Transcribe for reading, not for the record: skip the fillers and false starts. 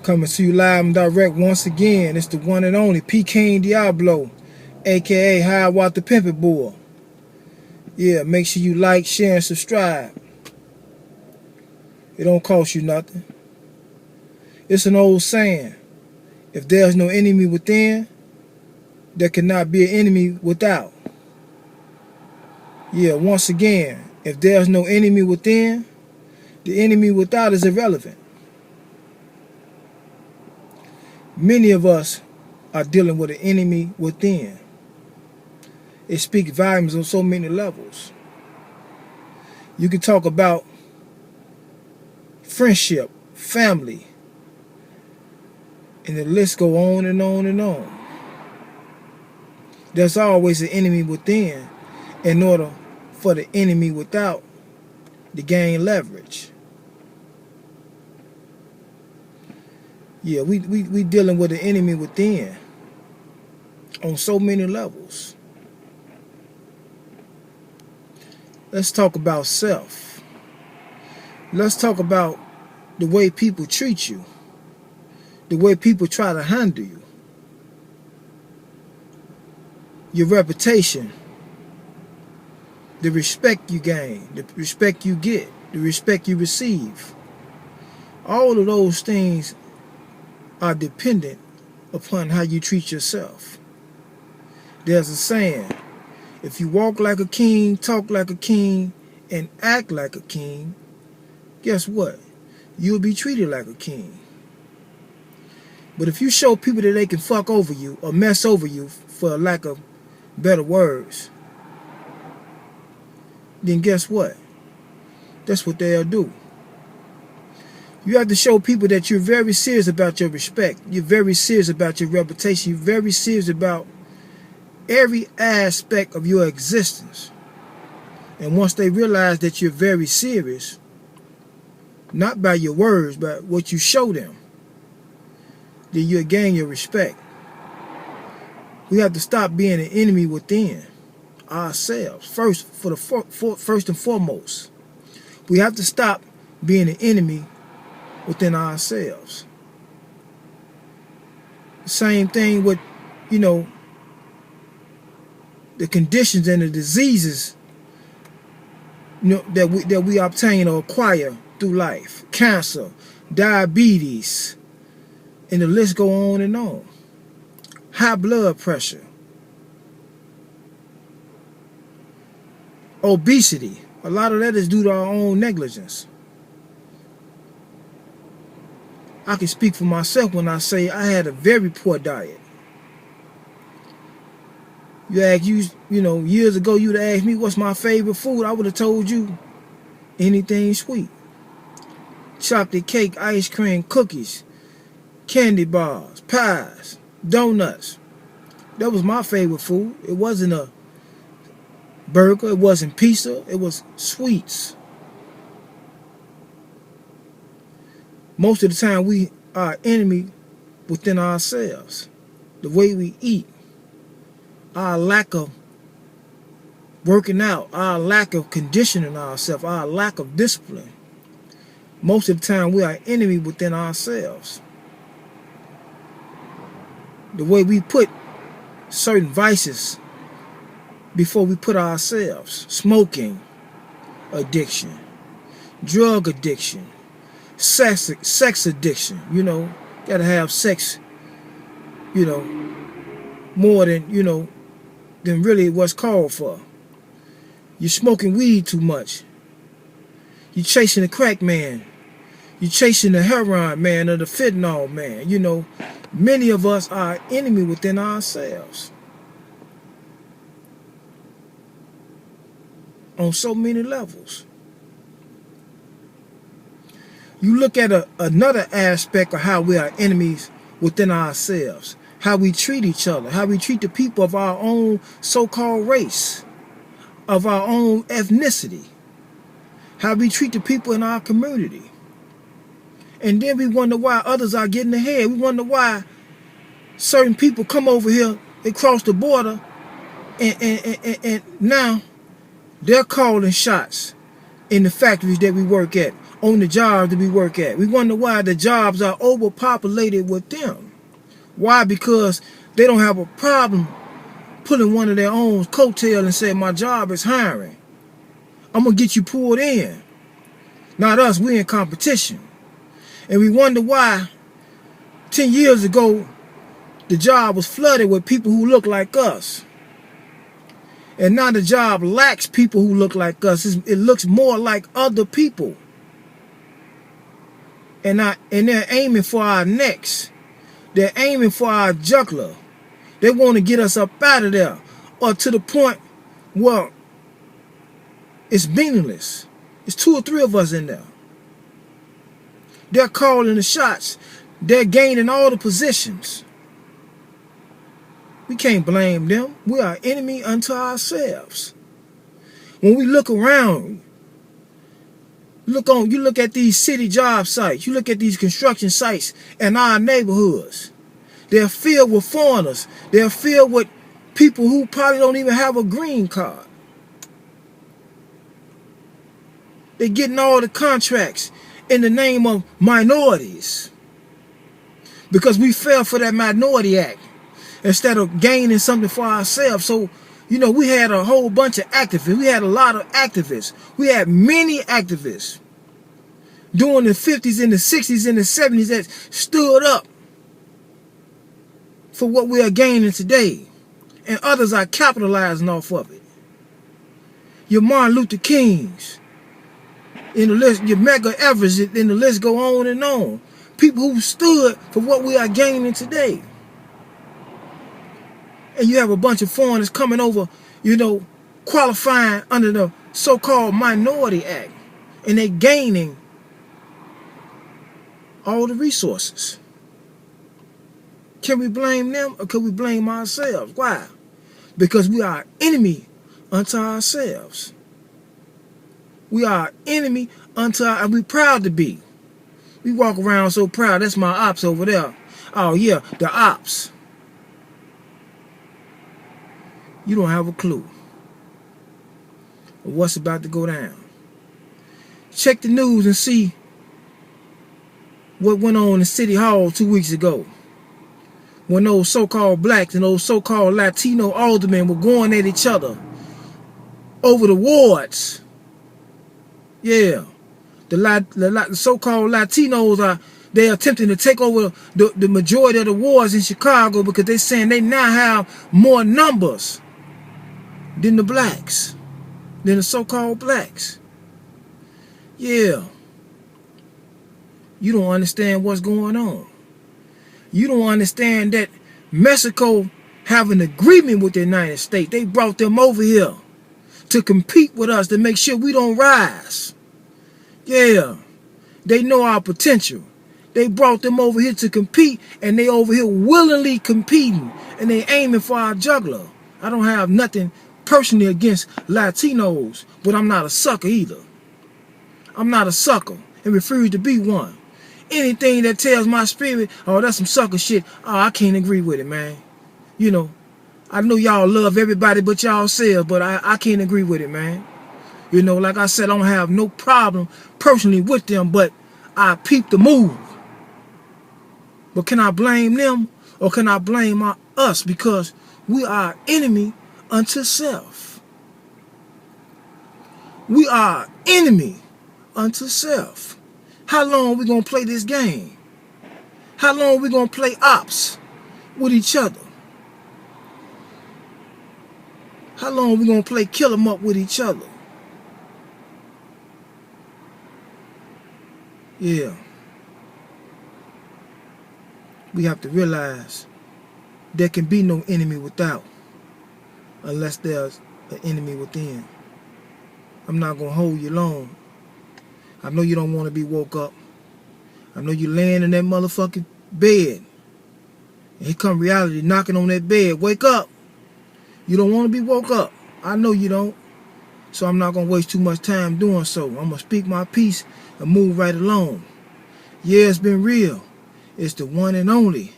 Coming to you live and direct once again. It's the one and only P. King Diablo, aka High Watt the Pimpin' Boy. Yeah, make sure you like, share, and subscribe. It don't cost you nothing. It's an old saying. If there's no enemy within, there cannot be an enemy without. Yeah, once again, if there's no enemy within, the enemy without is irrelevant. Many of us are dealing with an enemy within. It speaks volumes on so many levels. You can talk about friendship, family, and the list go on and on and on. There's always an enemy within in order for the enemy without to gain leverage. Yeah, we dealing with an enemy within on so many levels. Let's talk about self. Let's talk about the way people treat you, the way people try to handle you, your reputation, the respect you gain, the respect you get, the respect you receive. All of those things are dependent upon how you treat yourself. There's a saying, if you walk like a king, talk like a king, and act like a king, guess what? You'll be treated like a king. But if you show people that they can fuck over you or mess over you, for lack of better words, then guess what? That's what they'll do. You have to show people that you're very serious about your respect. You're very serious about your reputation. You're very serious about every aspect of your existence. And once they realize that you're very serious, not by your words, but what you show them, then you'll gain your respect. We have to stop being an enemy within ourselves. First and foremost, we have to stop being an enemy within ourselves. The same thing with, the conditions and the diseases, that we obtain or acquire through life. Cancer, diabetes, and the list go on and on. High blood pressure, obesity. A lot of that is due to our own negligence. I can speak for myself when I say I had a very poor diet. Years ago, you'd have asked me what's my favorite food. I would have told you anything sweet. Chocolate cake, ice cream, cookies, candy bars, pies, donuts. That was my favorite food. It wasn't a burger. It wasn't pizza. It was sweets. Most of the time, we are enemy within ourselves. The way we eat, our lack of working out, our lack of conditioning ourselves, our lack of discipline. Most of the time, we are enemy within ourselves. The way we put certain vices before we put ourselves. Smoking addiction, drug addiction, sex addiction. Gotta have sex, more than, than really what's called for. You're smoking weed too much. You're chasing the crack man. You're chasing the heroin man or the fentanyl man. Many of us are enemy within ourselves. On so many levels. You look at another aspect of how we are enemies within ourselves. How we treat each other. How we treat the people of our own so-called race. Of our own ethnicity. How we treat the people in our community. And then we wonder why others are getting ahead. We wonder why certain people come over here, they cross the border, and now they're calling shots in the factories that we work at. on the job that we work at. We wonder why the jobs are overpopulated with them. Why? Because they don't have a problem pulling one of their own coattail and say, my job is hiring. I'm going to get you pulled in. Not us, we're in competition. And we wonder why 10 years ago, the job was flooded with people who look like us. And now the job lacks people who look like us. It looks more like other people. And they're aiming for our necks. They're aiming for our jugular. They want to get us up out of there. Or to the point where it's meaningless. It's 2 or 3 of us in there. They're calling the shots. They're gaining all the positions. We can't blame them. We are enemy unto ourselves. When we look around, you look at these city job sites, you look at these construction sites in our neighborhoods. They're filled with foreigners. They're filled with people who probably don't even have a green card. They're getting all the contracts in the name of minorities. Because we fell for that Minority Act instead of gaining something for ourselves. So, you know, we had a whole bunch of activists. We had a lot of activists. We had many activists during the 50s and the 60s and the 70s that stood up for what we are gaining today. And others are capitalizing off of it. Your Martin Luther Kings, in the list, your Medgar Evers, and the list go on and on. People who stood for what we are gaining today. And you have a bunch of foreigners coming over, you know, qualifying under the so-called Minority Act. And they're gaining all the resources. Can we blame them or can we blame ourselves? Why? Because we are enemy unto ourselves. We are enemy unto our, and we're proud to be. We walk around so proud. That's my ops over there. Oh yeah, the ops. You don't have a clue of what's about to go down. Check the news and see what went on in City Hall 2 weeks ago. When those so-called blacks and those so-called Latino aldermen were going at each other over the wards. Yeah. The so-called Latinos they're attempting to take over the majority of the wards in Chicago because they're saying they now have more numbers than the blacks, than the so-called blacks. Yeah. You don't understand what's going on. You don't understand that Mexico have an agreement with the United States. They brought them over here to compete with us to make sure we don't rise. Yeah. They know our potential. They brought them over here to compete, and they over here willingly competing, and they aiming for our jugular. I don't have nothing personally against Latinos, but I'm not a sucker either. I'm not a sucker and refuse to be one. Anything that tells my spirit, oh, that's some sucker shit, oh, I can't agree with it, man. You know, I know y'all love everybody but y'all selves, but I can't agree with it, man. You know, like I said, I don't have no problem personally with them, but I peep the move. But can I blame them or can I blame us? Because we are enemy unto self. We are enemy unto self. How long are we going to play this game? How long are we going to play ops with each other? How long are we going to play kill 'em up with each other? Yeah. We have to realize there can be no enemy without unless there's an enemy within. I'm not going to hold you long. I know you don't want to be woke up. I know you're laying in that motherfucking bed. And here come reality knocking on that bed. Wake up. You don't want to be woke up. I know you don't. So I'm not going to waste too much time doing so. I'm going to speak my piece and move right along. Yeah, it's been real. It's the one and only